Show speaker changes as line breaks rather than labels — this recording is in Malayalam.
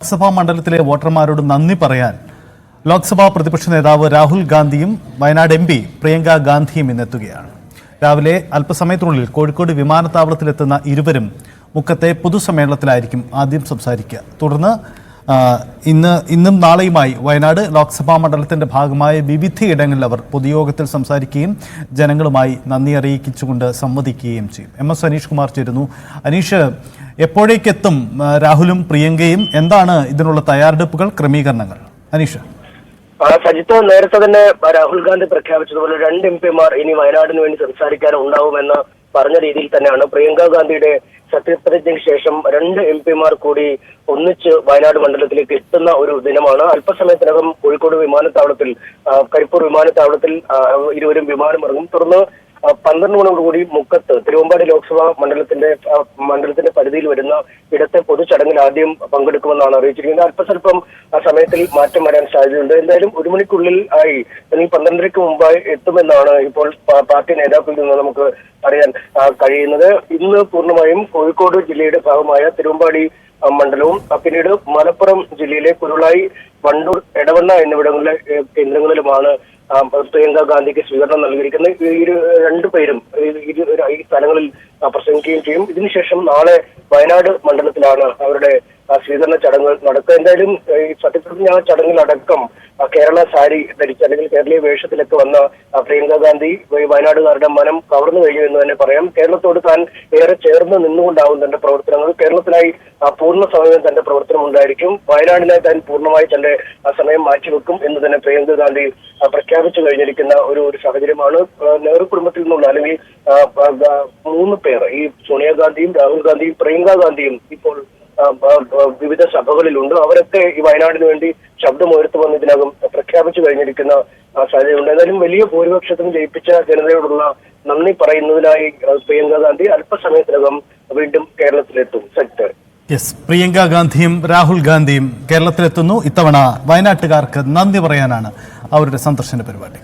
ലോക്സഭാ മണ്ഡലത്തിലെ വോട്ടർമാരോട് നന്ദി പറയാൻ ലോക്സഭാ പ്രതിപക്ഷ നേതാവ് രാഹുൽ ഗാന്ധിയും വയനാട് എംപി പ്രിയങ്ക ഗാന്ധിയും ഇന്നെത്തുകയാണ്. രാവിലെ അല്പസമയത്തിനുള്ളിൽ കോഴിക്കോട് വിമാനത്താവളത്തിലെത്തുന്ന ഇരുവരും മുക്കത്തെ പൊതുസമ്മേളനത്തിലായിരിക്കും ആദ്യം സംസാരിക്കുക. തുടർന്ന് ഇന്നും നാളെയുമായി വയനാട് ലോക്സഭാ മണ്ഡലത്തിന്റെ ഭാഗമായ വിവിധയിടങ്ങളിൽ അവർ പൊതുയോഗത്തിൽ സംസാരിക്കുകയും ജനങ്ങളുമായി നന്ദി അറിയിച്ചുകൊണ്ട് സംവദിക്കുകയും ചെയ്യും. MS അനീഷ് കുമാർ ചേരുന്നു. അനീഷ്, എപ്പോഴേക്കെത്തും രാഹുലും പ്രിയങ്കയും? എന്താണ് ഇതിനുള്ള തയ്യാറെടുപ്പുകൾ, ക്രമീകരണങ്ങൾ? അനീഷ്.
സജിത്ത്, നേരത്തെ തന്നെ രാഹുൽ ഗാന്ധി പ്രഖ്യാപിച്ചതുപോലെ 2 MP-മാർ ഇനി വയനാടിന് വേണ്ടി സംസാരിക്കാൻ ഉണ്ടാവുമെന്ന് പറഞ്ഞ രീതിയിൽ തന്നെയാണ് പ്രിയങ്ക ഗാന്ധിയുടെ സത്യപ്രതിജ്ഞയ്ക്ക് ശേഷം 2 MP-മാർ കൂടി ഒന്നിച്ച് വയനാട് മണ്ഡലത്തിലേക്ക് എത്തുന്ന ഒരു ദിനമാണ്. അല്പസമയത്തിനകം കോഴിക്കോട് വിമാനത്താവളത്തിൽ, കരിപ്പൂർ വിമാനത്താവളത്തിൽ ഇരുവരും വിമാനമിറങ്ങും. തുടർന്ന് 12 മണിയോടുകൂടി മുക്കത്ത് തിരുവമ്പാടി ലോക്സഭാ മണ്ഡലത്തിന്റെ പരിധിയിൽ വരുന്ന ഇടത്തെ പൊതുചടങ്ങിൽ ആദ്യം പങ്കെടുക്കുമെന്നാണ് അറിയിച്ചിരിക്കുന്നത്. അല്പസ്വല്പം സമയത്തിൽ മാറ്റം വരാൻ സാധ്യതയുണ്ട്. എന്തായാലും 1 മണിക്കുള്ളിൽ ആയി അല്ലെങ്കിൽ 12:30-ക്ക് മുമ്പായി എത്തുമെന്നാണ് ഇപ്പോൾ പാർട്ടി നേതാക്കളിൽ നിന്ന് നമുക്ക് അറിയാൻ കഴിയുന്നത്. ഇന്ന് പൂർണ്ണമായും കോഴിക്കോട് ജില്ലയുടെ ഭാഗമായ തിരുവമ്പാടി മണ്ഡലവും പിന്നീട് മലപ്പുറം ജില്ലയിലെ കുരുളായി, വണ്ടൂർ, എടവണ്ണ എന്നിവിടങ്ങളിലെ കേന്ദ്രങ്ങളിലുമാണ് പ്രിയങ്ക ഗാന്ധിക്ക് സ്വീകരണം നൽകിയിരിക്കുന്നത്. ഈ 2 പേരും ഈ സ്ഥലങ്ങളിൽ പ്രസംഗിക്കുകയും ചെയ്യും. ഇതിനുശേഷം നാളെ വയനാട് മണ്ഡലത്തിലാണ് അവരുടെ സ്വീകരണ ചടങ്ങുകൾ നടക്കുക. എന്തായാലും ഈ സത്യപ്രതിജ്ഞാ ചടങ്ങിലടക്കം കേരള സാരി ധരിച്ച് അല്ലെങ്കിൽ കേരളീയ വേഷത്തിലൊക്കെ വന്ന പ്രിയങ്ക ഗാന്ധി വയനാടുകാരുടെ മനം കവർന്നു കഴിഞ്ഞു എന്ന് തന്നെ പറയാം. കേരളത്തോട് താൻ ഏറെ ചേർന്ന് നിന്നുകൊണ്ടാവും തന്റെ പ്രവർത്തനങ്ങൾ. കേരളത്തിനായി പൂർണ്ണ സമയം തന്റെ പ്രവർത്തനം ഉണ്ടായിരിക്കും. വയനാടിനായി താൻ പൂർണ്ണമായി തന്റെ സമയം മാറ്റിവെക്കും എന്ന് തന്നെ പ്രിയങ്ക ഗാന്ധി പ്രഖ്യാപിച്ചു കഴിഞ്ഞിരിക്കുന്ന ഒരു സാഹചര്യമാണ്. നെഹ്റു കുടുംബത്തിൽ നിന്നുള്ള അല്ലെങ്കിൽ 3 പേർ, ഈ സോണിയാഗാന്ധിയും രാഹുൽ ഗാന്ധിയും പ്രിയങ്ക ഗാന്ധിയും ഇപ്പോൾ വിവിധ സഭകളിലുണ്ട്. അവരൊക്കെ ഈ വയനാടിന് വേണ്ടി ശബ്ദമുയർത്തുമെന്ന് ഇതിനകം പ്രഖ്യാപിച്ചു കഴിഞ്ഞിരിക്കുന്ന സാഹചര്യമുണ്ട്. ഏതായാലും വലിയ ഭൂരിപക്ഷത്തിന് ജയിപ്പിച്ച ജനതയോടുള്ള നന്ദി പറയുന്നതിനായി പ്രിയങ്ക ഗാന്ധി അല്പസമയത്തിനകം വീണ്ടും കേരളത്തിലെത്തും. സെക്ടർ
പ്രിയങ്ക ഗാന്ധിയും രാഹുൽ ഗാന്ധിയും കേരളത്തിലെത്തുന്നു. ഇത്തവണ വയനാട്ടുകാർക്ക് നന്ദി പറയാനാണ് അവരുടെ സന്ദർശന പരിപാടി.